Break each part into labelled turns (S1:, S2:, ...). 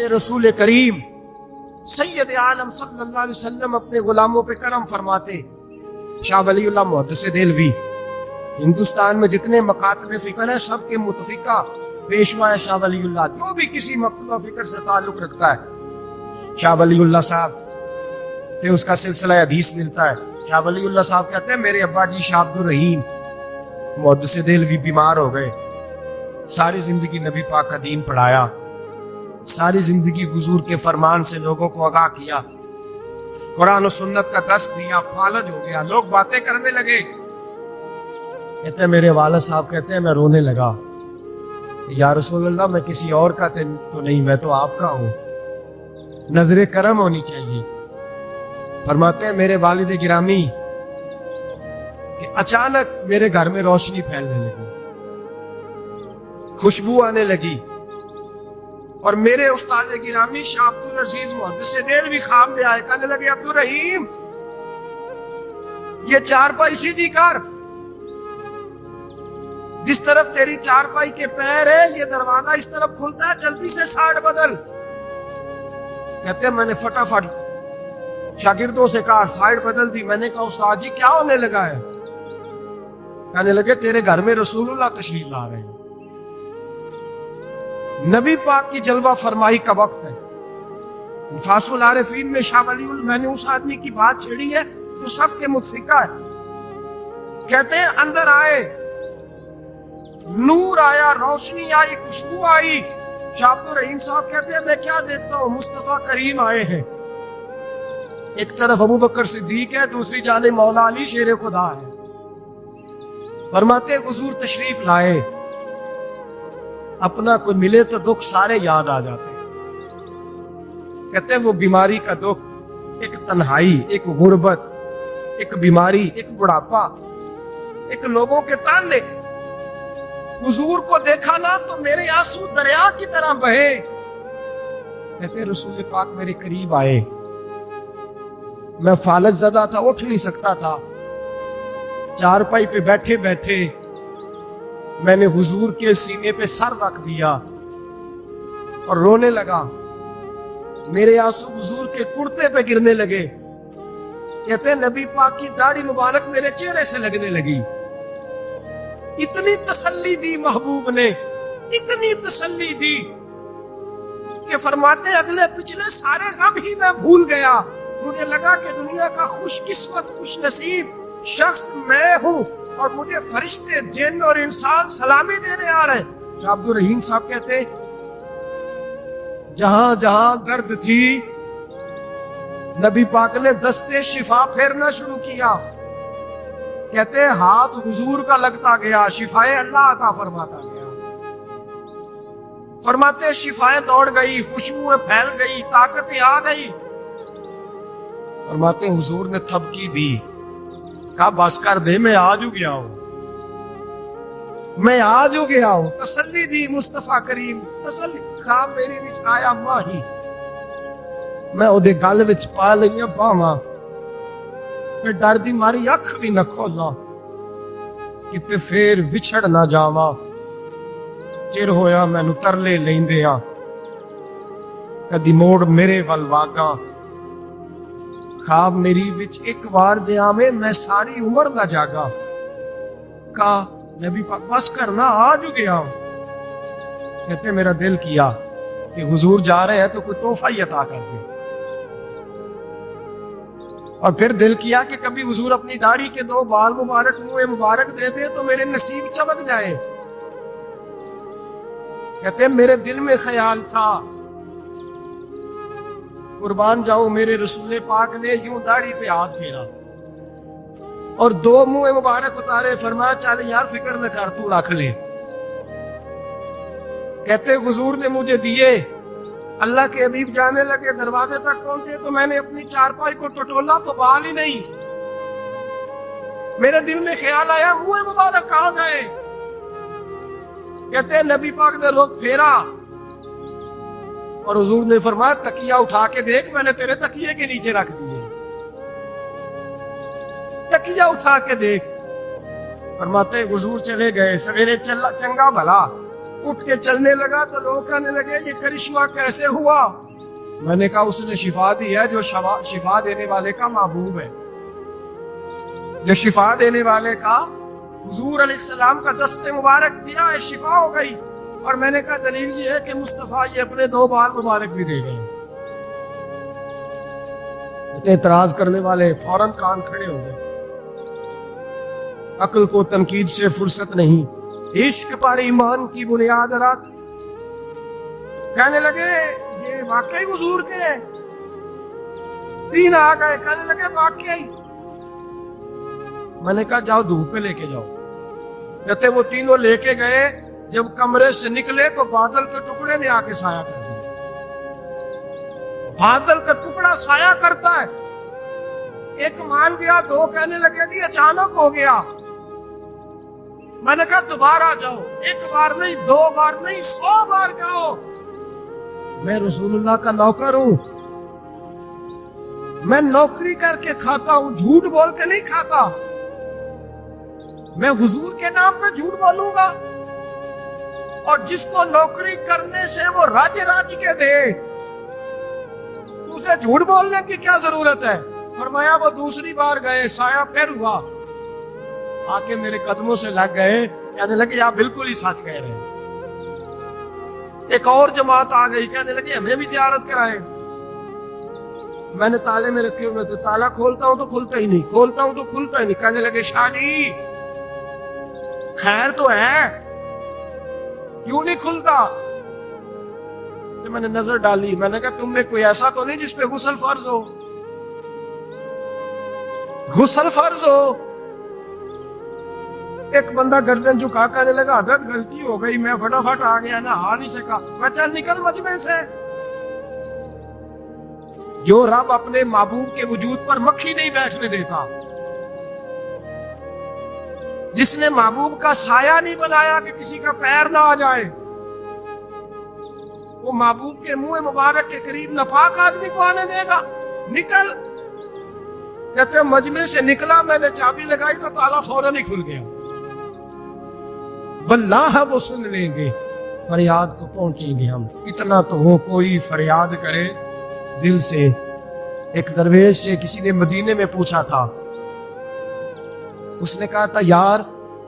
S1: میرے رسول کریم سید عالم صلی اللہ علیہ وسلم اپنے غلاموں پہ کرم فرماتے. شاہ ولی اللہ محدث دہلوی ہندوستان میں جتنے مکاتب فکر ہیں سب کے متفقہ پیشوا ہے شاہ ولی اللہ. جو بھی کسی مکتبہ فکر سے تعلق رکھتا ہے شاہ ولی اللہ صاحب سے اس کا سلسلہ حدیث ملتا ہے. شاہ ولی اللہ صاحب کہتے ہیں میرے ابا جی شاہ عبد الرحیم محدث دہلوی بیمار ہو گئے. ساری زندگی نبی پاک کا دین پڑھایا, ساری زندگی حضور کے فرمان سے لوگوں کو آگاہ کیا, قرآن و سنت کا درس دیا, فالج ہو گیا, لوگ باتیں کرنے لگے. کہتے ہیں میرے والد صاحب کہتے ہیں میں رونے لگا, یا رسول اللہ میں کسی اور کا تو نہیں, میں تو آپ کا ہوں, نظر کرم ہونی چاہیے. فرماتے ہیں میرے والد گرامی کہ اچانک میرے گھر میں روشنی پھیلنے لگی, خوشبو آنے لگی, اور میرے استاد گرامی شاہ عبد العزیز محدث دہلوی خواب میں آئے, کہنے لگے عبد الرحیم یہ چارپائی سیدھی کر, جس طرف تیری چارپائی کے پیر ہے یہ دروازہ اس طرف کھلتا ہے, جلدی سے سائیڈ بدل. کہتے ہیں میں نے فٹافٹ شاگردوں سے کہا سائیڈ بدل دی. میں نے کہا استاد جی کیا ہونے لگا ہے؟ کہنے لگے تیرے گھر میں رسول اللہ تشریف لا رہے ہیں, نبی پاک کی جلوہ فرمائی کا وقت ہے. نفاس العارفین میں شاہ ولی اللہ, میں نے اس آدمی کی بات چھیڑی ہے جو سب کے متفقہ ہے. کہتے ہیں اندر آئے, نور آیا, روشنی آئی, خوشبو آئی. شاہ عبد الرحیم صاحب کہتے ہیں میں کیا دیکھتا ہوں, مصطفیٰ کریم آئے ہیں. ایک طرف ابو بکر صدیق ہے, دوسری جانب مولا علی شیر خدا ہے. فرماتے حضور تشریف لائے, اپنا کوئی ملے تو دکھ سارے یاد آ جاتے ہیں. کہتے ہیں وہ بیماری کا دکھ, ایک تنہائی, ایک غربت, ایک بیماری, ایک بڑھاپا, ایک لوگوں کے تانے. حضور کو دیکھا نا تو میرے آنسو دریا کی طرح بہے. کہتے ہیں رسول پاک میرے قریب آئے, میں فالج زدہ تھا, اٹھ نہیں سکتا تھا. چارپائی پہ بیٹھے بیٹھے میں نے حضور کے سینے پہ سر رکھ دیا اور رونے لگا. میرے آنسو حضور کے کرتے پہ گرنے لگے. کہتے ہیں نبی پاک کی داڑھی مبارک میرے چہرے سے لگنے لگی. اتنی تسلی دی محبوب نے, اتنی تسلی دی کہ فرماتے اگلے پچھلے سارے غم ہی میں بھول گیا. مجھے لگا کہ دنیا کا خوش قسمت خوش نصیب شخص میں ہوں, اور مجھے فرشتے جن اور انسان سلامی دینے آ رہے ہیں. شاہ عبد الرحیم صاحب کہتے ہیں جہاں جہاں درد تھی نبی پاک نے دستے شفا پھیرنا شروع کیا. کہتے ہیں ہاتھ حضور کا لگتا گیا, شفائے اللہ عطا فرماتا گیا. فرماتے شفائیں دوڑ گئی, خوشبوئیں پھیل گئی, طاقتیں آ گئی. فرماتے حضور نے تھپکی دی, کہا بس کر دے, میں آج ہو گیا ہوں, میں آج ہو گیا ہوں. تسلی دی مصطفیٰ کریم, تسلی. خواب میرے وچ آیا ماہی, میں اودے گل وچ پا لئیاں باواں, میں ڈر دی ماری اکھ بھی نہ کھولا کتے پھر وچھڑ نہ جاواں. چر ہویا مینوں ترلے لیندیاں, کدی موڑ میرے ول واگاں. خواب میری وچ ایک وار دیا میں ساری عمر نہ جاگا. کہا نبی پاک بس کرنا, آج ہو گیا ہوں. کہتے میرا دل کیا کہ حضور جا رہے ہیں تو کوئی تحفہ ہی عطا کر دے. اور پھر دل کیا کہ کبھی حضور اپنی داڑھی کے 2 بال مبارک, منہ مبارک دے دے تو میرے نصیب چمک جائے. کہتے میرے دل میں خیال تھا, قربان جاؤں میرے رسول پاک نے یوں داڑھی پہ ہاتھ پھیرا اور 2 منہ مبارک اتارے. فرمایا چل یار فکر نہ کر, تو رکھ لے. کہتے حضور نے مجھے دیے. اللہ کے حبیب جانے لگے, دروازے تک پہنچے تو میں نے اپنی چارپائی کو ٹٹولا تو بال ہی نہیں. میرے دل میں خیال آیا منہ مبارک کہاں گئے. کہتے نبی پاک نے رخ پھیرا اور حضور نے فرمایا تکیہ اٹھا کے دیکھ, میں نے تیرے تکیے کے نیچے رکھ دیے. تکیہ اٹھا کے دیکھ. فرماتے حضور چلے گئے. سویرے چنگا بھلا اٹھ کے چلنے لگا تو لوگ کہنے لگے یہ کرشمہ کیسے ہوا؟ میں نے کہا اس نے شفا دی ہے، جو شفا دینے والے کا محبوب ہے، جو شفا دینے والے کا حضور علیہ السلام کا دست مبارک دیا ہے، شفا ہو گئی۔ اور میں نے کہا دلیل یہ ہے کہ مصطفیٰ یہ اپنے 2 بال مبارک بھی دے گئے۔ اعتراض کرنے والے فوراً کان کھڑے ہو گئے۔ عقل کو تنقید سے فرصت نہیں، عشق پر ایمان کی بنیاد رکھ۔ کہنے لگے یہ واقعی حضور کے ہیں؟ 3 آ گئے، کہنے لگے واقعی۔ میں نے کہا جاؤ دھوپ پہ لے کے جاؤ۔ کہتے وہ تینوں لے کے گئے، جب کمرے سے نکلے تو بادل کے ٹکڑے نے آ کے سایہ کر دیا۔ بادل کا ٹکڑا سایہ کرتا ہے، ایک مان گیا، 2 کہنے لگے جی اچانک ہو گیا۔ میں نے کہا دوبارہ جاؤ، 1 بار نہیں، 2 بار نہیں، 100 بار جاؤ۔ میں رسول اللہ کا نوکر ہوں، میں نوکری کر کے کھاتا ہوں، جھوٹ بول کے نہیں کھاتا۔ میں حضور کے نام پہ جھوٹ بولوں گا؟ اور جس کو نوکری کرنے سے وہ راج کے دے، اسے جھوٹ بولنے کی کیا ضرورت ہے؟ فرمایا وہ دوسری بار گئے، سایہ پھر ہوا، آ کے میرے قدموں سے لگ گئے، کہنے لگے آپ بالکل ہی سچ کہہ رہے ہیں۔ ایک اور جماعت آ گئی، کہنے لگے ہمیں بھی زیارت کرائیں۔ میں نے تالے میں رکھے ہوئے تھے، تالا کھولتا ہوں تو کھلتا ہی نہیں، کھولتا ہوں تو کھلتا ہی نہیں۔ کہنے لگے شاہ جی خیر تو ہے، کیوں نہیں کھلتا؟ تو میں نے نظر ڈالی، میں نے کہا تم میں کوئی ایسا تو نہیں جس پہ غسل فرض ہو؟ غسل فرض ہو؟ ایک بندہ گردن جھکا کہنے لگا حضرت غلطی ہو گئی، میں فٹافٹ آ گیا، نہا نہیں سکا۔ میں چل نکل مجمع سے۔ جو رب اپنے محبوب کے وجود پر مکھی نہیں بیٹھنے دیتا، جس نے محبوب کا سایہ نہیں بنایا کہ کسی کا پیر نہ آ جائے، وہ محبوب کے منہ مبارک کے قریب ناپاک آدمی کو آنے دے گا؟ نکل۔ کہتے مجمع سے نکلا، میں نے چابی لگائی تو تالا فوراً ہی کھل گیا۔ واللہ وہ سن لیں گے، فریاد کو پہنچیں گے ہم۔ اتنا تو ہو کوئی فریاد کرے دل سے۔ ایک درویش سے کسی نے مدینے میں پوچھا تھا، اس نے کہا تھا یار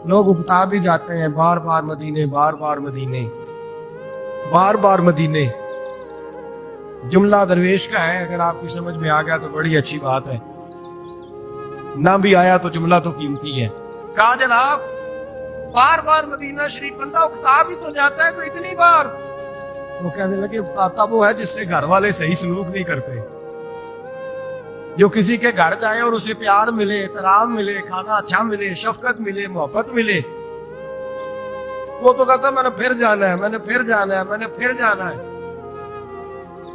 S1: لوگ اکتا بھی جاتے ہیں، بار بار مدینے، بار بار مدینے، بار بار مدینے۔ جملہ درویش کا ہے، اگر آپ کی سمجھ میں آ گیا تو بڑی اچھی بات ہے، نہ بھی آیا تو جملہ تو قیمتی ہے۔ کہا جناب بار بار مدینہ شریف بندہ اکتا بھی تو جاتا ہے، تو اتنی بار؟ وہ کہنے لگے اکتاتا وہ ہے جس سے گھر والے صحیح سلوک نہیں کرتے۔ جو کسی کے گھر جائے اور اسے پیار ملے، احترام ملے، کھانا اچھا ملے، شفقت ملے، محبت ملے، وہ تو کہتا میں نے پھر جانا ہے، میں نے پھر جانا ہے، میں نے پھر جانا ہے۔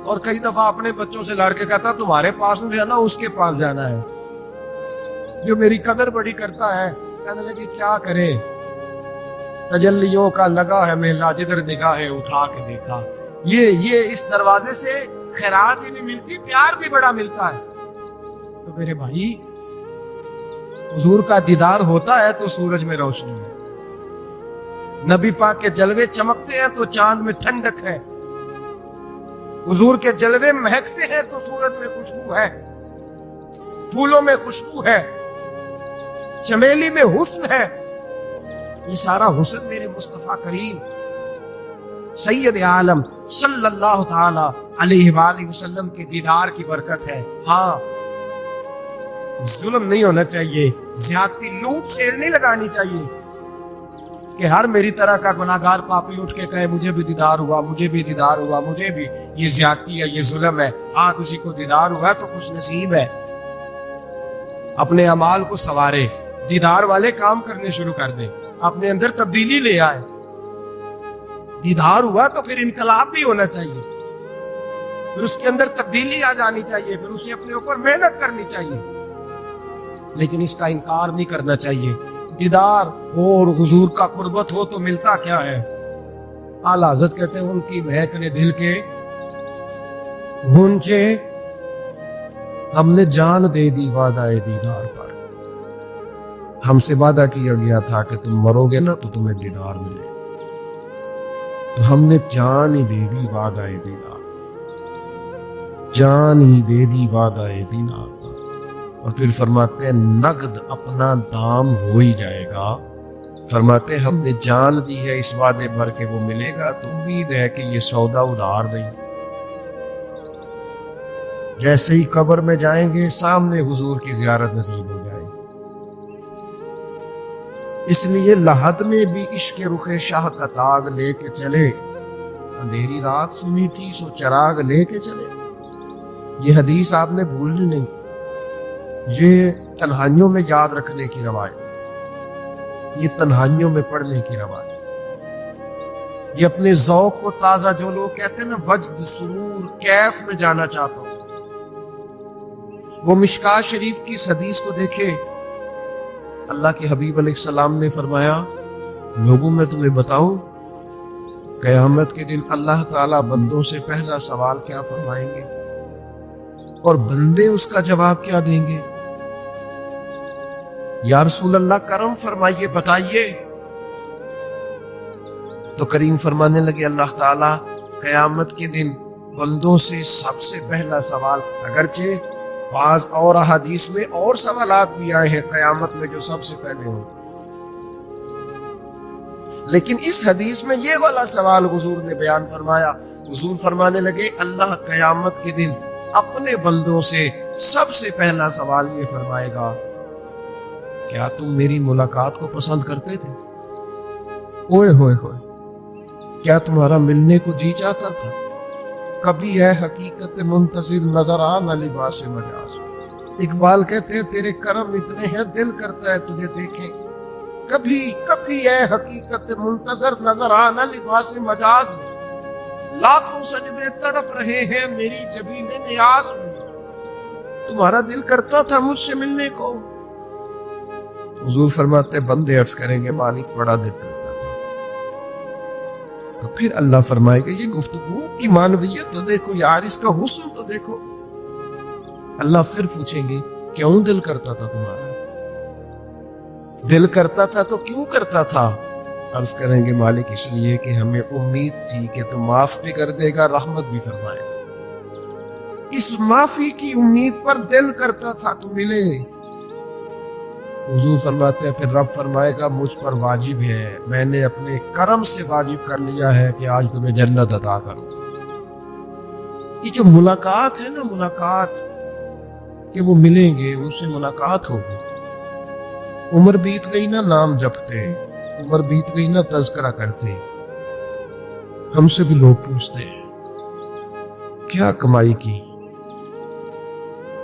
S1: اور کئی دفعہ اپنے بچوں سے لڑ کے کہتا تمہارے پاس نہیں جانا، اس کے پاس جانا ہے۔ جو میری قدر بڑی کرتا ہے، کہنے لگے کیا کرے، تجلیوں کا لگا ہے میلہ، جدھر نگاہیں اٹھا کے دیکھا۔ یہ اس دروازے سے خیرات ہی نہیں ملتی، پیار بھی بڑا ملتا ہے۔ تو میرے بھائی حضور کا دیدار ہوتا ہے تو سورج میں روشنی ہے، نبی پاک کے جلوے چمکتے ہیں تو چاند میں ٹھنڈک ہے، حضور کے جلوے مہکتے ہیں تو سورج میں خوشبو ہے، پھولوں میں خوشبو ہے، چمیلی میں حسن ہے۔ یہ سارا حسن میرے مصطفیٰ کریم سید عالم صلی اللہ تعالی علیہ وآلہ وسلم کے دیدار کی برکت ہے۔ ہاں ظلم نہیں ہونا چاہیے، زیادتی لوٹ شیر نہیں لگانی چاہیے کہ ہر میری طرح کا گناہگار پاپی اٹھ کے کہے مجھے بھی دیدار ہوا، مجھے بھی دیدار ہوا، مجھے بھی۔ یہ زیادتی ہے، یہ ظلم ہے۔ ہاں کسی کو دیدار ہوا تو خوش نصیب ہے، اپنے اعمال کو سنوارے، دیدار والے کام کرنے شروع کر دے، اپنے اندر تبدیلی لے آئے۔ دیدار ہوا تو پھر انقلاب بھی ہونا چاہیے، پھر اس کے اندر تبدیلی آ جانی چاہیے، پھر اسے اپنے اوپر محنت کرنی چاہیے، لیکن اس کا انکار نہیں کرنا چاہیے۔ دیدار ہو اور حضور کا قربت ہو تو ملتا کیا ہے؟ اعلیٰ حضرت کہتے ہیں ان کی مہک نے دل کے گھونچے، ہم نے جان دے دی وعدہ دیدار پر، ہم سے وعدہ کیا گیا تھا کہ تم مرو گے نا تو تمہیں دیدار ملے۔ تو ہم نے جان ہی دے دی وعدہ دیدار، جان ہی دے دی وعدہ دیدار کا۔ اور پھر فرماتے ہیں نقد اپنا دام ہو ہی جائے گا۔ فرماتے ہیں ہم نے جان دی ہے اس وعدے پر کہ وہ ملے گا، تو امید ہے کہ یہ سودا ادھار نہیں۔ جیسے ہی قبر میں جائیں گے سامنے حضور کی زیارت نصیب ہو جائے گی۔ اس لیے لحد میں بھی عشق رخ شاہ کا تاغ لے کے چلے، اندھیری رات سنی تھی سو چراغ لے کے چلے۔ یہ حدیث آپ نے بھولنی نہیں، یہ تنہائیوں میں یاد رکھنے کی روایت ہے، یہ تنہائیوں میں پڑھنے کی روایت، یہ اپنے ذوق کو تازہ، جو لوگ کہتے ہیں نا وجد سرور کیف میں جانا چاہتا ہوں، وہ مشکاہ شریف کی اس حدیث کو دیکھے۔ اللہ کے حبیب علیہ السلام نے فرمایا لوگوں میں تمہیں بتاؤں قیامت کے دن اللہ تعالیٰ بندوں سے پہلا سوال کیا فرمائیں گے اور بندے اس کا جواب کیا دیں گے؟ یا رسول اللہ کرم فرمائیے، بتائیے۔ تو کریم فرمانے لگے اللہ تعالیٰ قیامت کے دن بندوں سے سب سے پہلا سوال، اگرچہ بعض اور احادیث میں اور سوالات بھی آئے ہیں قیامت میں جو سب سے پہلے ہوں، لیکن اس حدیث میں یہ والا سوال حضور نے بیان فرمایا۔ حضور فرمانے لگے اللہ قیامت کے دن اپنے بندوں سے سب سے پہلا سوال یہ فرمائے گا، کیا تم میری ملاقات کو پسند کرتے تھے؟ اوئے ہوئے ہوئے، کیا تمہارا ملنے کو جی چاہتا تھا؟ کبھی ہے حقیقت منتظر نظر آنا لباس مجاز۔ اقبال کہتے ہیں تیرے کرم اتنے ہیں دل کرتا ہے تجھے دیکھیں، کبھی کبھی ہے حقیقت منتظر نظر آنا لباس مجاز میں، لاکھوں سجدے تڑپ رہے ہیں میری جبین نیاز میں، تمہارا دل کرتا تھا مجھ سے ملنے کو؟ حضور فرماتے بندے عرض کریں گے مالک بڑا دل کرتا تھا۔ تو پھر اللہ فرمائے گا یہ گفتگو کی معنویت تو دیکھو یار، اس کا حسن تو دیکھو۔ اللہ پھر پوچھیں گے کیوں دل کرتا تھا تمہارا؟ دل کرتا تھا تو کیوں کرتا تھا؟ عرض کریں گے مالک اس لیے کہ ہمیں امید تھی کہ تو معاف بھی کر دے گا، رحمت بھی فرمائے گا، اس معافی کی امید پر دل کرتا تھا تو ملے۔ حضور فرماتے ہیں پھر رب فرمائے گا مجھ پر واجب ہے، میں نے اپنے کرم سے واجب کر لیا ہے کہ آج تمہیں جنت عطا کروں۔ یہ جو ملاقات ہے نا، ملاقات کہ وہ ملیں گے، ان سے ملاقات ہوگی۔ عمر بیت گئی نا نام جپتے، عمر بیت گئی نا تذکرہ کرتے، ہم سے بھی لوگ پوچھتے ہیں کیا کمائی کی،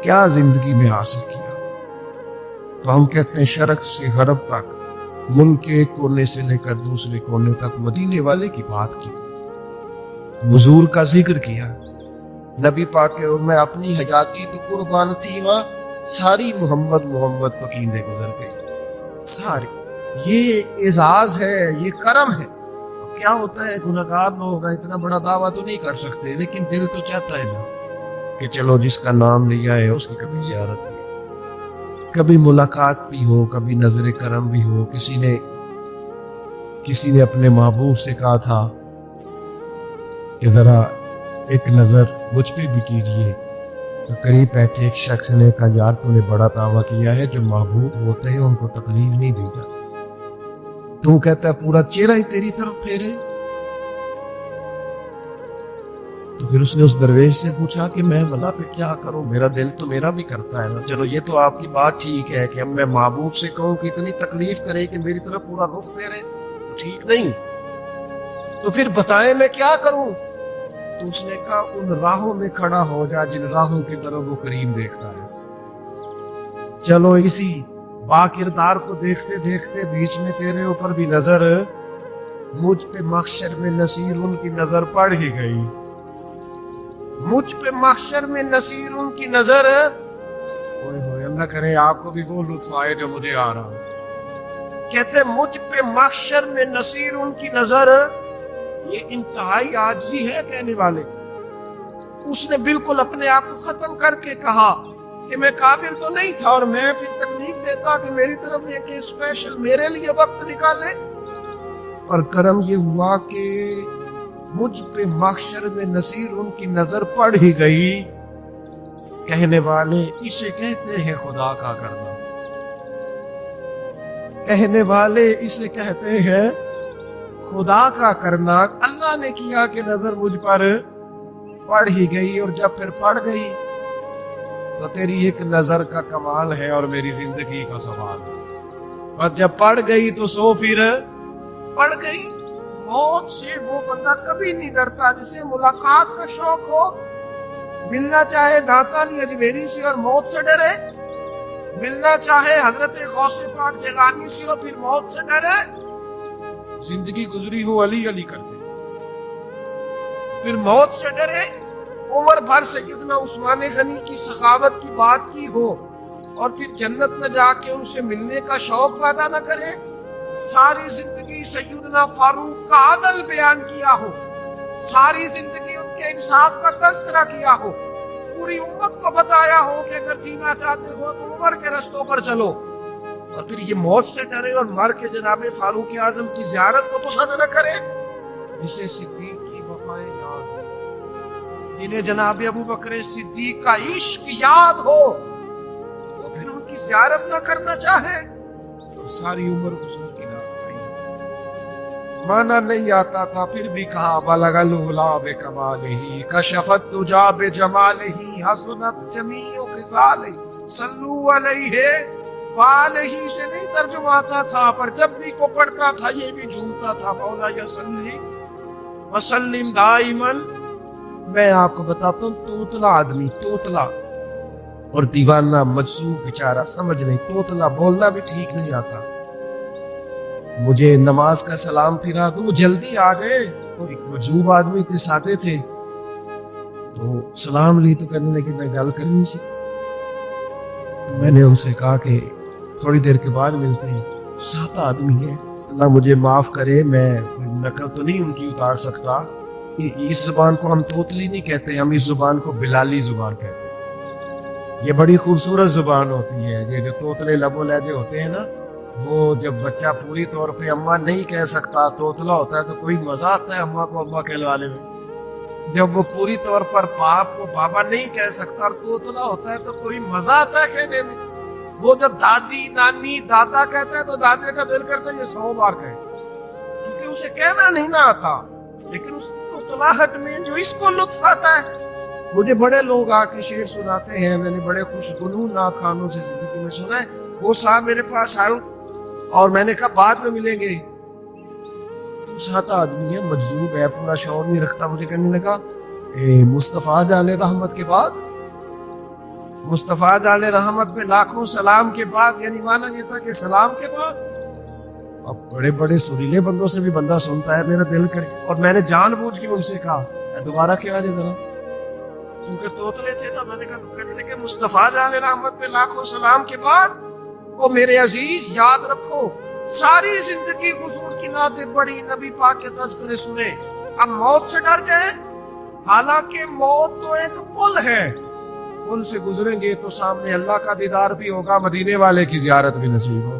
S1: کیا زندگی میں حاصل کیا؟ تو ہم کہتے ہیں شرق سے غرب تک، ملک کے ایک کونے سے لے کر دوسرے کونے تک مدینے والے کی بات کی، حضور کا ذکر کیا، نبی پاک کے اور میں اپنی حیاتی تو قربان تھی وہاں ساری محمد محمد پکیندے گزر گئی ساری۔ یہ اعزاز ہے، یہ کرم ہے۔ کیا ہوتا ہے گناہگار لوگ اتنا بڑا دعویٰ تو نہیں کر سکتے، لیکن دل تو چاہتا ہے نا کہ چلو جس کا نام لیا ہے اس کی کبھی زیارت کی، کبھی ملاقات بھی ہو، کبھی نظر کرم بھی ہو۔ کسی نے اپنے محبوب سے کہا تھا کہ ذرا ایک نظر مجھ پہ بھی کیجئے، تو قریب بیٹھے ایک شخص نے کہا یار تو نے بڑا دعویٰ کیا ہے، جو محبوب ہوتے ہیں ان کو تکلیف نہیں دی جاتی، تو کہتا ہے پورا چہرہ ہی تیری طرف پھیرے۔ تو پھر اس نے اس درویش سے پوچھا کہ میں بھلا پھر کیا کروں، میرا دل تو میرا بھی کرتا ہے نا، چلو یہ تو آپ کی بات ٹھیک ہے کہ اب میں محبوب سے کہوں کہ اتنی تکلیف کرے کہ میری طرف پورا رخ پھیرے، ٹھیک نہیں، تو پھر بتائیں میں کیا کروں؟ تو اس نے کہا ان راہوں میں کھڑا ہو جا جن راہوں کی طرف وہ کریم دیکھتا ہے۔ چلو اسی با کردار کو دیکھتے دیکھتے بیچ میں تیرے اوپر بھی نظر، مجھ پہ محشر میں نصیر ان کی نظر پڑ ہی گئی، مجھ پہ محشر میں نصیر ان کی نظر، اوئے ہوئے اللہ کرے آپ کو بھی وہ لطف آئے جو مجھے آ رہا۔ کہتے مجھ پہ محشر میں نصیر ان کی نظر، یہ انتہائی عاجزی ہے کہنے والے کی۔ اس نے بالکل اپنے آپ کو ختم کر کے کہا کہ میں قابل تو نہیں تھا، اور میں پھر تکلیف دیتا کہ میری طرف یہ کہ اسپیشل میرے لیے وقت نکالے۔ اور کرم یہ ہوا کہ مجھ پہ محشر میں نصیر ان کی نظر پڑ ہی گئی. کہنے والے اسے کہتے ہیں خدا کا کرنا. کہنے والے اسے کہتے ہیں خدا کا کرنا. اللہ نے کیا کہ نظر مجھ پر پڑ ہی گئی, اور جب پھر پڑ گئی تو تیری ایک نظر کا کمال ہے اور میری زندگی کا سوال ہے. اور جب پڑ گئی تو سو پھر پڑ گئی. موت سے وہ بندہ کبھی نہیں ڈرتا جسے ملاقات کا شوق ہو. ملنا چاہے داتا علی اجمیری سے اور موت سے ڈرے, ملنا چاہے حضرت غوث پاک جیلانی سے اور پھر موت سے ڈرے. زندگی گزری ہو علی علی کرتے پھر موت سے ڈرے. عمر بھر سیدنا عثمان غنی کی سخاوت کی بات کی ہو اور پھر جنت نہ جا کے ان سے ملنے کا شوق پیدا نہ کرے. ساری زندگی سیدنا فاروق کا عدل بیان کیا ہو, ساری زندگی ان کے انصاف کا تذکرہ کیا ہو, پوری امت کو بتایا ہو کہ اگر جینا چاہتے ہو تو عمر کے رستوں پر چلو, اور پھر یہ موت سے ڈرے اور مر کے جناب فاروق اعظم کی زیارت کو پسند نہ کرے. جسے صدیق کی وفائیں یاد ہو, جنہیں جناب ابو بکر صدیق کا عشق یاد ہو, وہ پھر ان کی زیارت نہ کرنا چاہے اور ساری عمر حضور کی ناز پڑھی. مانا نہیں آتا تھا پھر بھی کہا بلغ العلا بکمالہ کشفت دجا بجمالہ حسنت جمیع خصالہ صلوا علیہ والہ سے نہیں ترجمہ آتا تھا, پر جب بھی کو پڑھتا تھا یہ بھی جھومتا تھا مولا یصلی وسلم دائما. میں آپ کو بتاتا ہوں توتلا آدمی, توتلا اور دیوانہ مجذوب بیچارہ, سمجھ نہیں, توتلا بولنا بھی ٹھیک نہیں آتا. مجھے نماز کا سلام پھرا تو وہ جلدی آ گئے, تو ایک مجذوب آدمی اتنے سادے تھے, تو سلام لی تو کہنے لگے میں گل کرنی سی. میں نے ان سے کہا کہ تھوڑی دیر کے بعد ملتے ہیں. سادہ آدمی ہے, اللہ مجھے معاف کرے, میں نقل تو نہیں ان کی اتار سکتا. اس زبان کو ہم توتلی نہیں کہتے, ہم اس زبان کو بلالی زبان کہتے ہیں. یہ بڑی خوبصورت زبان ہوتی ہے. یہ جو توتلے لب و لہجے ہوتے ہیں نا, وہ جب بچہ پوری طور پہ اماں نہیں کہہ سکتا, توتلا ہوتا ہے, تو کوئی مزہ آتا ہے اماں کو ابا کہلوانے میں. جب وہ پوری طور پر باپ کو بابا نہیں کہہ سکتا اور توتلا ہوتا ہے تو کوئی مزہ آتا ہے کہنے میں. وہ جب دادی نانی دادا کہتا ہے تو دادے کا دل کرتا ہے یہ 100 بار کہے, کیونکہ اسے کہنا نہیں نہ آتا. لیکن اس توتلاہٹ میں جو اس کو لطف آتا ہے. مجھے بڑے لوگ آ کے شعر سناتے ہیں, میں نے بڑے خوشگنوں نعت خوانوں سے زندگی میں سنا ہے. وہ صاحب میرے پاس آئے اور میں نے کہا بعد میں ملیں گے. تو سادہ آدمی ہے, مجذوب ہے, پورا شعور نہیں رکھتا. مجھے کہنے لگا مصطفیٰ جان رحمت کے بعد, مصطفیٰ جان رحمت پہ لاکھوں سلام کے بعد, یعنی مانا یہ تھا کہ سلام کے بعد. اب بڑے بڑے سریلے بندوں سے بھی بندہ سنتا ہے, میرا دل کرے. اور میں نے جان بوجھ کے ان سے کہا دوبارہ کیا جائے ذرا, کیونکہ توتلے تھے. تو میں نے کہا تو کہنے لگے مصطفیٰ جان رحمت پہ لاکھوں سلام کے بعد وہ میرے عزیز یاد رکھو ساری زندگی حضور کی نعتیں پڑھی, نبی پاک کے تذکرے سنے. اب موت سے ڈر جائیں, حالانکہ موت تو ایک پل ہے, پل سے گزریں گے تو سامنے اللہ کا دیدار بھی ہوگا, مدینے والے کی زیارت بھی نصیب ہو.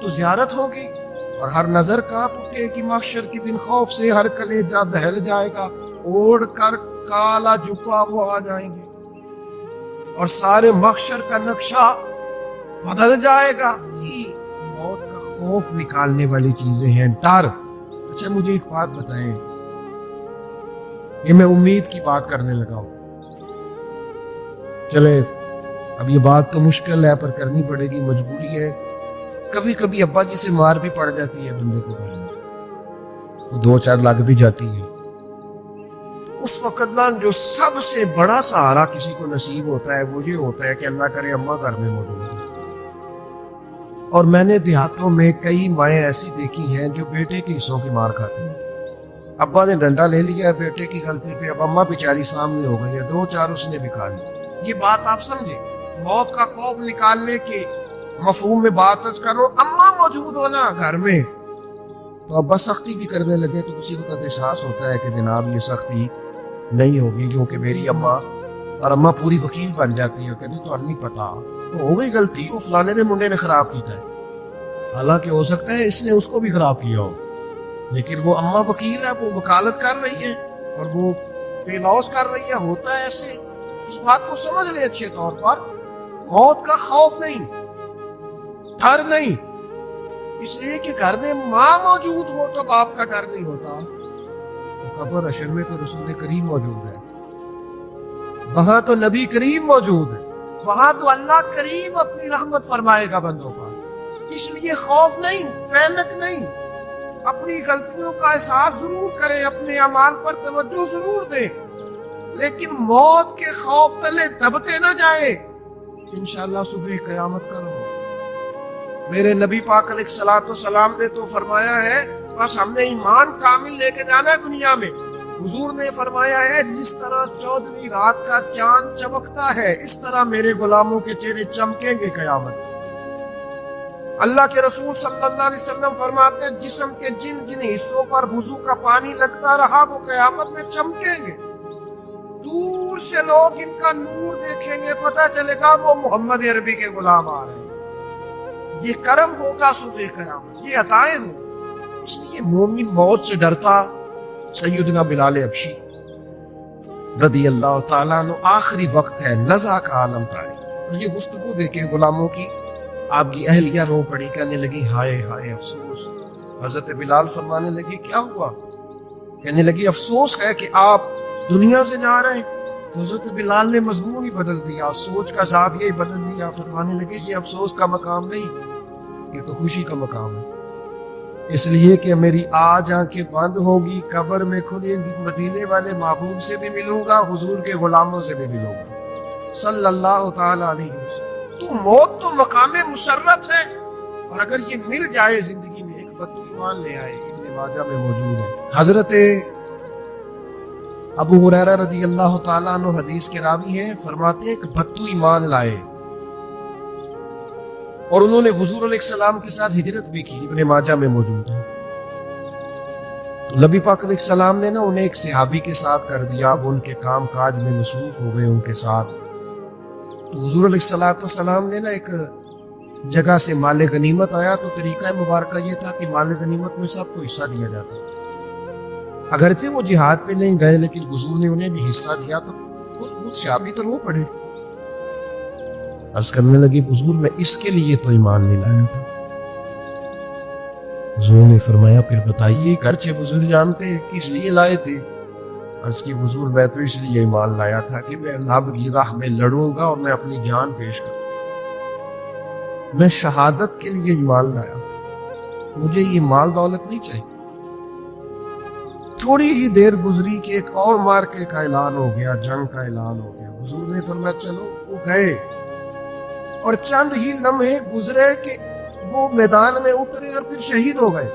S1: تو زیارت ہوگی اور ہر نظر کانپ اٹھے کہ محشر کے دن خوف سے ہر کلیجہ دہل جائے گا. اوڑھ کر کالا جپا وہ آ جائیں گے اور سارے محشر کا نقشہ بدل جائے گا. یہ موت کا خوف نکالنے والی چیزیں ہیں, ڈر. اچھا مجھے ایک بات بتائیں, یہ میں امید کی بات کرنے لگا ہوں. چلے اب یہ بات تو مشکل ہے پر کرنی پڑے گی, مجبوری ہے. کبھی کبھی ابا جی سے مار بھی پڑ جاتی ہے بندے کو گھر میں, وہ 2-4 لگ بھی جاتی ہے. اس وقت جو سب سے بڑا سہارا کسی کو نصیب ہوتا ہے وہ یہ ہوتا ہے کہ اللہ کرے اماں گھر میں موجود ہے. اور میں نے دیہاتوں میں کئی مائیں ایسی دیکھی ہیں جو بیٹے کے حصوں کی مار کھاتی ہیں. ابا نے ڈنڈا لے لیا بیٹے کی غلطی پہ, اب اماں بیچاری سامنے ہو گئی ہے, 2-4 اس نے بھی کھا لی. یہ بات آپ سمجھے, موت کا خوف نکالنے کے مفہوم میں بات کرو. اماں موجود ہونا گھر میں تو ابا سختی بھی کرنے لگے تو کسی وقت احساس ہوتا ہے کہ جناب یہ سختی نہیں ہوگی کیونکہ میری اماں, اور اماں پوری وکیل بن جاتی ہے, کہتی تو نہیں پتا, تو ہو گئی غلطی, وہ فلانے دے منڈے نے خراب کیتا ہے, حالانکہ ہو سکتا ہے اس نے اس کو بھی خراب کیا ہو. لیکن وہ اما وکیل ہے، وہ وکالت کر رہی ہے اور وہ پے لاس کر رہی ہے. ہوتا ہے ایسے. اس بات کو سمجھ لیں اچھے طور پر. موت کا خوف نہیں، ڈر نہیں، اس لیے کہ گھر میں ماں موجود ہو تو باپ کا ڈر نہیں ہوتا. قبر حشر میں تو رسول کریم موجود ہے، وہاں تو نبی کریم موجود ہے، وہاں تو اللہ کریم اپنی رحمت فرمائے گا بندوں پر. اس لیے خوف نہیں، پینک نہیں. اپنی غلطیوں کا احساس ضرور کریں، اپنے اعمال پر توجہ ضرور دیں، لیکن موت کے خوف تلے دبتے نہ جائیں. انشاءاللہ صبح قیامت کا رہو. میرے نبی پاک علیہ الصلوۃ والسلام نے تو فرمایا ہے بس ہم نے ایمان کامل لے کے جانا ہے دنیا میں. حضور نے فرمایا ہے جس طرح 14ویں رات کا چاند چمکتا ہے اس طرح میرے غلاموں کے چہرے چمکیں گے قیامت میں. اللہ کے رسول صلی اللہ علیہ وسلم فرماتے ہیں جسم کے جن جن حصوں پر وضو کا پانی لگتا رہا وہ قیامت میں چمکیں گے. دور سے لوگ ان کا نور دیکھیں گے، پتہ چلے گا وہ محمد عربی کے غلام آ رہے ہیں. یہ کرم ہوگا صبح قیامت، یہ عطائیں ہوں. اس لیے مومن موت سے ڈرتا. سیدنا بلال حبشی رضی اللہ تعالیٰ عنہ، آخری وقت ہے، نزع کا عالم تاریخ. اور یہ گفتگو دیکھیں غلاموں کی، آپ کی اہلیہ رو پڑی، کہنے لگی ہائے ہائے افسوس. حضرت بلال فرمانے لگی کیا ہوا؟ کہنے لگی افسوس ہے کہ آپ دنیا سے جا رہے ہیں. تو حضرت بلال نے مضمون ہی بدل دیا، سوچ کا زاویہ ہی بدل دیا. فرمانے لگے یہ افسوس کا مقام نہیں، یہ تو خوشی کا مقام ہے. اس لیے کہ میری آج آنکھیں بند ہوگی، قبر میں کھلیں گی، مدینے والے محبوب سے بھی ملوں گا، حضور کے غلاموں سے بھی ملوں گا صلی اللہ تعالی علیہ وسلم. تو موت تو مقام مسرت ہے، اور اگر یہ مل جائے زندگی میں ایک بدو ایمان لے آئے. ابن ماجہ میں موجود ہے. حضرت ابو ہریرہ رضی اللہ تعالیٰ عنہ حدیث کے راوی ہیں، فرماتے ہیں کہ بدو ایمان لائے اور انہوں نے حضور علیہ السلام کے ساتھ ہجرت بھی کی. ابن ماجہ میں موجود ہے. تو نبی پاک علیہ السلام نے نا انہیں ایک صحابی کے ساتھ کر دیا، اب ان کے کام کاج میں مصروف ہو گئے ان کے ساتھ. تو حضور علیہ السلام نے نا ایک جگہ سے مال غنیمت آیا، تو طریقہ مبارکہ یہ تھا کہ مال غنیمت میں سب کو حصہ دیا جاتا تھا. اگرچہ وہ جہاد پہ نہیں گئے لیکن حضور نے انہیں بھی حصہ دیا. تو وہ صحابی تو رو پڑے. عرض کرنے لگی حضور میں اس کے لیے تو ایمان نہیں لایا تھا. حضور نے فرمایا پھر بتائیے، گرچہ حضور جانتے ہیں کس لیے لائے تھے. عرض کی حضور میں تو اس لیے ایمان لایا تھا کہ میں رب کی راہ میں لڑوں گا اور میں اپنی جان پیش کروں. میں شہادت کے لیے ایمان لایا تھا، مجھے یہ مال دولت نہیں چاہیے. تھوڑی ہی دیر گزری کہ ایک اور مارکے کا اعلان ہو گیا، جنگ کا اعلان ہو گیا. حضور نے فرمایا چلو. وہ گئے اور چند ہی لمحے گزرے کہ وہ میدان میں اترے اور پھر شہید ہو گئے.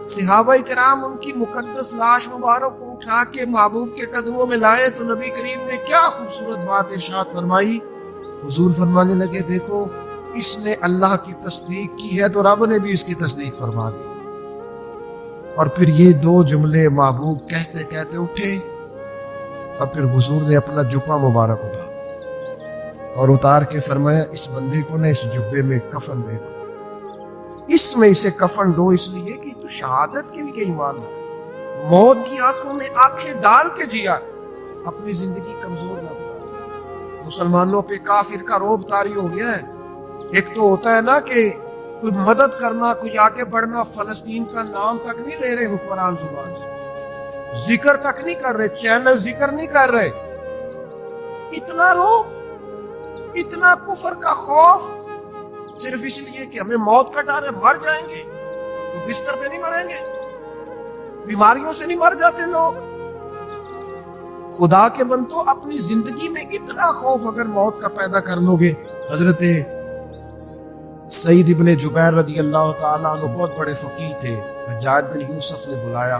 S1: صحابہ کرام ان کی مقدس لاش مبارک کو اٹھا کے محبوب کے قدموں میں لائے تو نبی کریم نے کیا خوبصورت بات ارشاد فرمائی. حضور فرمانے لگے دیکھو اس نے اللہ کی تصدیق کی ہے تو رب نے بھی اس کی تصدیق فرما دی. اور پھر یہ دو جملے محبوب کہتے کہتے اٹھے اور پھر حضور نے اپنا جبہ مبارک اٹھا اور اتار کے فرمایا اس بندے کو نہ اس جبے میں کفن دے دو، اس میں اسے کفن دو، اس لیے کہ تو شہادت کے لیے ایمان ہے. موت کی آنکھوں میں آنکھیں ڈال کے جیا، اپنی زندگی کمزور نہ بنا. مسلمانوں پہ کافر کا روب طاری ہو گیا ہے. ایک تو ہوتا ہے نا کہ کوئی مدد کرنا، کوئی آگے بڑھنا، فلسطین کا نام تک نہیں لے رہے حکمران زبان سے، ذکر تک نہیں کر رہے، چینل ذکر نہیں کر رہے. اتنا روب، اتنا کفر کا خوف، صرف اس لیے کہ ہمیں موت کا ڈر ہے، مر جائیں گے. تو بستر پہ نہیں مریں گے، بیماریوں سے نہیں مر جاتے لوگ. خدا کے بندو اپنی زندگی میں اتنا خوف اگر موت کا پیدا کر لو گے. حضرت سعید ابن جبیر رضی اللہ تعالیٰ عنہ بہت بڑے فقیہ تھے. حجاج بن یوسف نے بلایا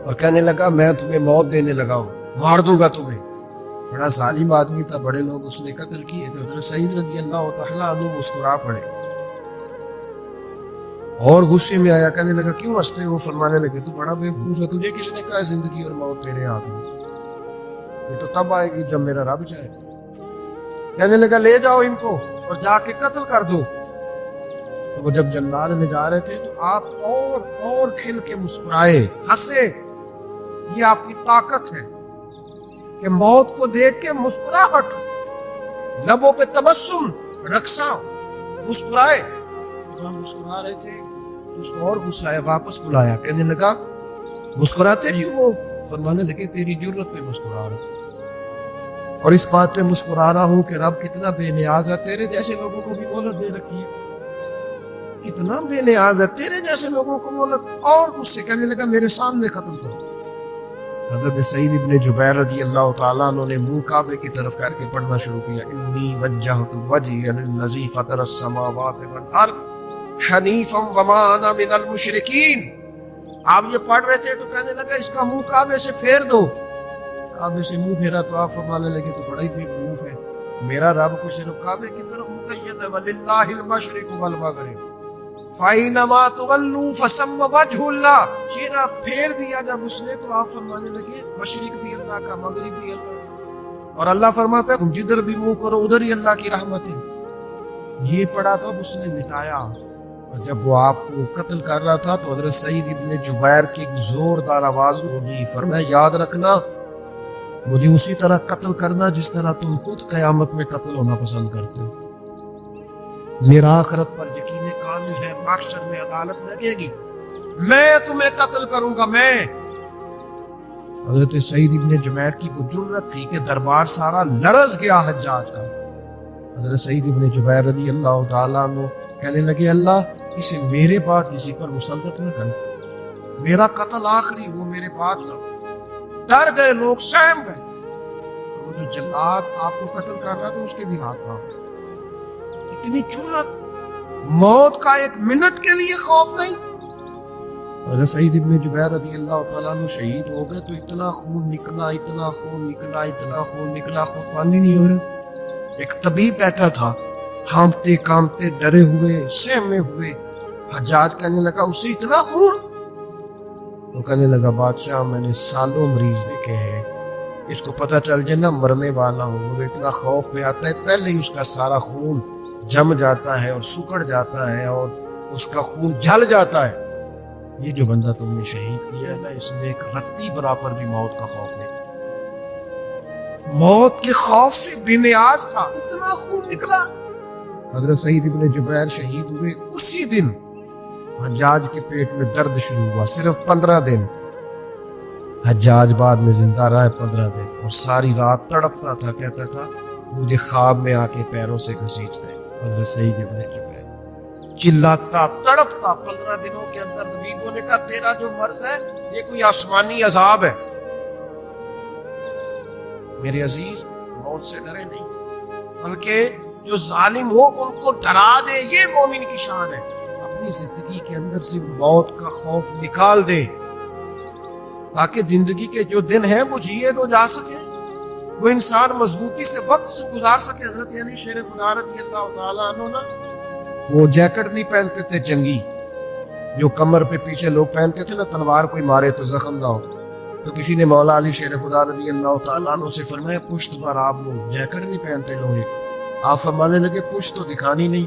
S1: اور کہنے لگا میں تمہیں موت دینے لگا ہوں، مار دوں گا تمہیں. بڑا ظالم آدمی تھا، بڑے لوگ اس نے قتل کیے تھے. حضرت سعید رضی اللہ تعالیٰ عنہ مسکرا پڑے اور غصے میں آیا، کہنے لگا کیوں ہنستے؟ وہ فرمانے لگے تو بڑا بیوقوف ہے، تجھے کس نے کہا زندگی اور موت تیرے ہاتھ میں، یہ تو تب آئے گی جب میرا رب چاہے. کہنے لگا لے جاؤ ان کو اور جا کے قتل کر دو. تو وہ جب جلانے لے جا رہے تھے تو آپ اور کھل کے مسکرائے، ہنسے. یہ آپ کی طاقت ہے کہ موت کو دیکھ کے مسکراہٹ، لبوں پہ تبسم، رقصہ، مسکرائے. جب ہم مسکرا رہے تھے تو اس کو اور غصہ آیا، واپس بلایا، کہنے لگا مسکراتے ہی وہ. فرمانے لگے تیری جرت پہ مسکرا رہا ہوں، اور اس بات پہ مسکرا رہا ہوں کہ رب کتنا بے نیاز ہے، تیرے جیسے لوگوں کو بھی مہلت دے رکھی ہے، کتنا بے نیاز ہے، تیرے جیسے لوگوں کو مہلت. اور اس سے کہنے لگا میرے سامنے قتل کرو. حضرت سعید ابن جبیر رضی اللہ تعالیٰ عنہ نے منہ کعبے کی طرف کر کے پڑھنا شروع کیا، انی وجہت وجہی للذی فطر السماوات والارض حنیفا وما انا من المشرکین. آپ یہ پڑھ رہے تھے تو کہنے لگا اس کا منہ کعبے سے پھیر دو. کعبے سے منہ پھیرا تو آپ فرمانے لگے تو بڑا ہی بیوقوف ہے، میرا رب کو صرف کعبے کی طرف مقید ہے، وَلِلَّهِ الْمَشْرِقُ وَالْمَغْرِبُ فَأَيْنَمَا تُوَلُّوا فَثَمَّ وَجْهُ اللَّهِ. چہرہ پھیر دیا جب اس نے تو آپ فرمانے لگے مشرق بھی اللہ کا، مغرب بھی اللہ کا، اور اللہ فرماتا ہے تم جدھر بھی منہ کرو ادھر ہی اللہ کی رحمت ہے. یہ پڑھا تو اس نے مٹایا. اور جب وہ آپ کو قتل کر رہا تھا تو حضرت سعید ابن جبیر کی ایک زوردار آواز ہوگی، فرمایا یاد رکھنا مجھے اسی طرح قتل کرنا جس طرح تم خود قیامت میں قتل ہونا پسند کرتے ہو. میرا آخرت پر یقین کامل ہے، محشر میں عدالت لگے گی، میں تمہیں قتل کروں گا. میں حضرت سعید ابن جبیر کی وہ جرت تھی کہ دربار سارا لرز گیا حجاج کا. حضرت سعید ابن جبیر رضی اللہ تعالیٰ عنہ کہنے لگے اللہ اسے میرے بعد کسی پر مسلط نہ کرنا، میرا قتل آخری ہو، میرے بعد نہ. ڈر گئے لوگ، سہم گئے. وہ جو جلاد آپ کو قتل کر رہا تھا اس کے بھی ہاتھ کانپ گئے. اتنی جرت، موت کا ایک منٹ کے لیے خوف نہیں. حضرت سعید ابن جبیر رضی اللہ تعالیٰ عنہ شہید ہو گئے تو اتنا خون نکلا، اتنا خون نکلا، اتنا خون نکلا، خود پانی نہیں ہو رہا. ایک طبیب بیٹھا تھا، ہانپتے کامتے ڈرے ہوئے، سہمے ہوئے. حجاج کہنے لگا اسے اتنا خون؟ تو کہنے لگا بادشاہ میں نے سالوں مریض دیکھے ہیں، اس کو پتہ چل جائے نا مرنے والا ہوں وہ اتنا خوف میں آتا ہے پہلے ہی اس کا سارا خون جم جاتا ہے اور سکڑ جاتا ہے اور اس کا خون جل جاتا ہے. یہ جو بندہ تم نے شہید کیا ہے نا اس میں ایک رتی برابر بھی موت کا خوف نہیں. موت کے خوف سے بے نیاز تھا، اتنا خون نکلا. حضرت سعید ابن جبیر شہید ہوئے اسی دن حجاج کے پیٹ میں درد شروع ہوا، صرف 15 دن. حجاج بعد میں زندہ رہا 15 دن اور ساری رات تڑپتا تھا، کہتا تھا مجھے خواب میں آ کے پیروں سے گھسیٹتے. حضرت سعید ابن جبیر چلاتا تڑپتا 15 دنوں کے اندر. طبیبوں نے کہا تیرا جو مرض ہے یہ کوئی آسمانی عذاب ہے. میرے عزیز موت سے ڈرے نہیں، بلکہ جو ظالم ہو ان کو ڈرا دے، یہ مومن کی شان ہے. اپنی زندگی کے اندر سے موت کا خوف نکال دے تاکہ زندگی کے جو دن ہیں وہ جیے تو جا سکے، وہ انسان مضبوطی سے وقت سے گزار سکے. حضرت علی شیر خدا رضی اللہ تعالیٰ عنہ نا وہ جیکٹ نہیں پہنتے تھے جنگی، جو کمر پہ پیچھے لوگ پہنتے تھے نا تلوار کوئی مارے تو زخم نہ ہو. تو کسی نے مولا علی شیر خدا رضی اللہ تعالیٰ عنہ سے فرمایا پشت پر آپ لوگ جیکٹ نہیں پہنتے لوہے. آپ فرمانے لگے پشت تو دکھانی نہیں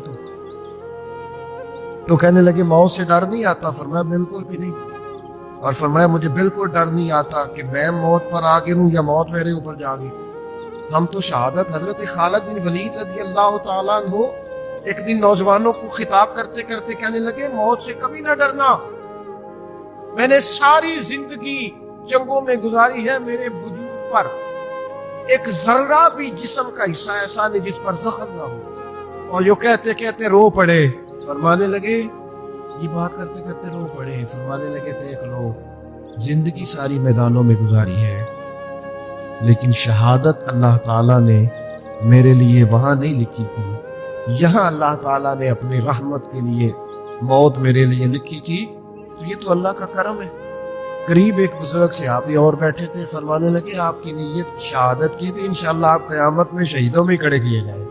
S1: تو کہنے لگے موت سے ڈر نہیں آتا؟ فرمایا بالکل بھی نہیں. اور فرمایا مجھے بالکل ڈر نہیں آتا کہ میں موت پر آ گروں یا موت میرے اوپر جا گی. ہم تو شہادت حضرت خالد بن ولید رضی اللہ تعالیٰ عنہ ایک دن نوجوانوں کو خطاب کرتے کرتے کہنے لگے موت سے کبھی نہ ڈرنا، میں نے ساری زندگی جنگوں میں گزاری ہے، میرے وجود پر ایک ذرہ بھی جسم کا حصہ ایسا نہیں جس پر زخم نہ ہو. اور جو کہتے کہتے رو پڑے. فرمانے لگے یہ بات کرتے کرتے رو پڑے. فرمانے لگے دیکھ لو زندگی ساری میدانوں میں گزاری ہے لیکن شہادت اللہ تعالیٰ نے میرے لیے وہاں نہیں لکھی تھی، یہاں اللہ تعالیٰ نے اپنی رحمت کے لیے موت میرے لیے لکھی تھی. تو یہ تو اللہ کا کرم ہے. قریب ایک بزرگ سے آپ ہی اور بیٹھے تھے، فرمانے لگے آپ کی نیت شہادت کی تھی، انشاءاللہ آپ قیامت میں شہیدوں میں کھڑے کیے جائیں.